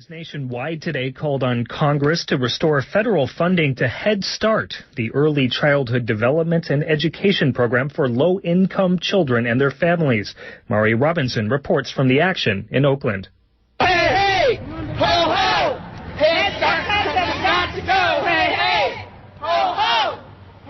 Nationwide today called on Congress to restore federal funding to Head Start, the early childhood development and education program for low-income children and their families. Mari Robinson reports from the action in Oakland. Hey, hey! Ho, ho! Head Start cuts have got to go! Hey, hey! Ho, ho!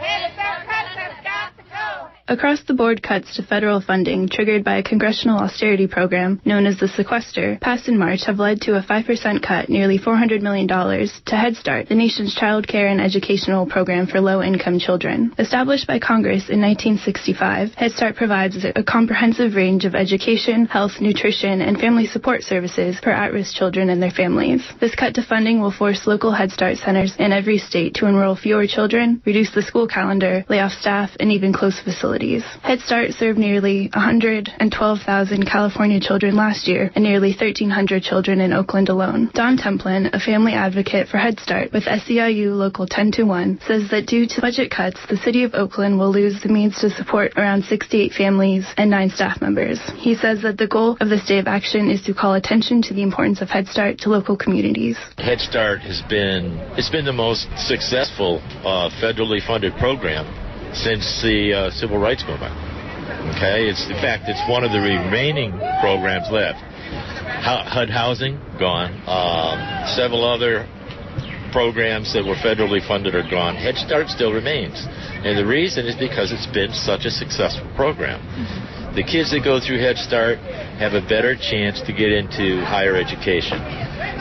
Head Start cuts have got to go! Across-the-board cuts to federal funding triggered by a congressional austerity program known as the sequester, passed in March, have led to a 5% cut, nearly $400 million, to Head Start, the nation's child care and educational program for low-income children. Established by Congress in 1965, Head Start provides a comprehensive range of education, health, nutrition, and family support services for at-risk children and their families. This cut to funding will force local Head Start centers in every state to enroll fewer children, reduce the school calendar, lay off staff, and even close facilities. Head Start served nearly 112,000 California children last year and nearly 1,300 children in Oakland alone. Don Templin, a family advocate for Head Start with SEIU Local 10-1, says that due to budget cuts, the city of Oakland will lose the means to support around 68 families and 9 staff members. He says that the goal of this day of action is to call attention to the importance of Head Start to local communities. Head Start has been the most successful federally funded program since the Civil Rights Movement. Okay, it's one of the remaining programs left. HUD housing, gone. Several other programs that were federally funded are gone. Head Start still remains. And the reason is because it's been such a successful program. The kids that go through Head Start have a better chance to get into higher education.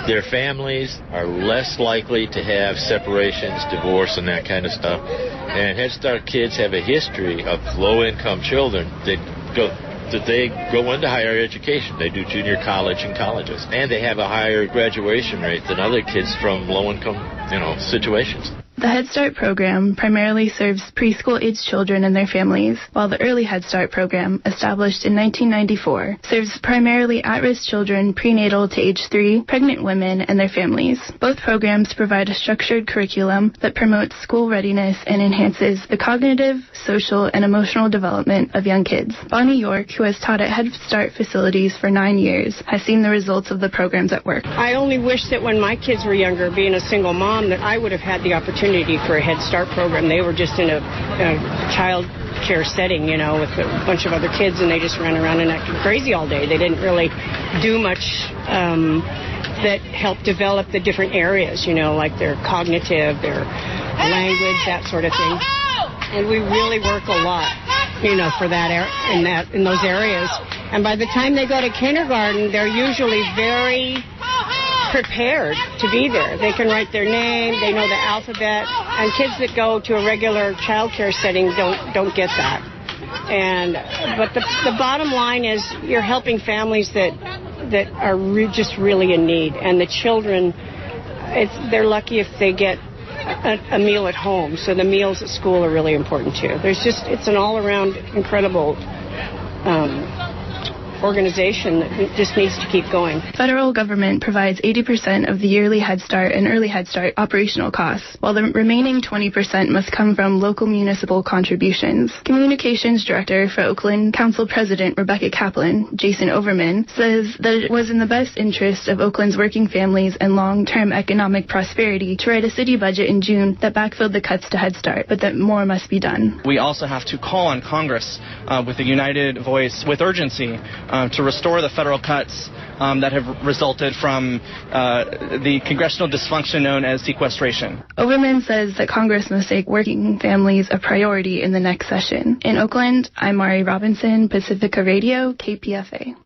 Their families are less likely to have separations, divorce, and that kind of stuff. And Head Start kids have a history of low-income children that they go into higher education. They do junior college and colleges. And they have a higher graduation rate than other kids from low-income, situations. The Head Start program primarily serves preschool-aged children and their families, while the Early Head Start program, established in 1994, serves primarily at-risk children prenatal to age 3, pregnant women, and their families. Both programs provide a structured curriculum that promotes school readiness and enhances the cognitive, social, and emotional development of young kids. Bonnie York, who has taught at Head Start facilities for 9 years, has seen the results of the programs at work. I only wish that when my kids were younger, being a single mom, that I would have had the opportunity for a Head Start program. They were just in a child care setting, with a bunch of other kids, and they just ran around and acted crazy all day. They didn't really do much that helped develop the different areas, like their cognitive, their language, that sort of thing. And we really work a lot, for that in those areas. And by the time they go to kindergarten, they're usually very prepared to be there. They can write their name, they know the alphabet, and kids that go to a regular child care setting don't get that. But the bottom line is you're helping families that are just really in need, and the children, they're lucky if they get a meal at home. So the meals at school are really important too. It's an all-around incredible organization that just needs to keep going. Federal government provides 80% of the yearly Head Start and Early Head Start operational costs, while the remaining 20% must come from local municipal contributions. Communications Director for Oakland Council President Rebecca Kaplan, Jason Overman, says that it was in the best interest of Oakland's working families and long-term economic prosperity to write a city budget in June that backfilled the cuts to Head Start, but that more must be done. We also have to call on Congress with a united voice, with urgency, to restore the federal cuts that have resulted from the congressional dysfunction known as sequestration. Overman says that Congress must make working families a priority in the next session. In Oakland, I'm Mari Robinson, Pacifica Radio, KPFA.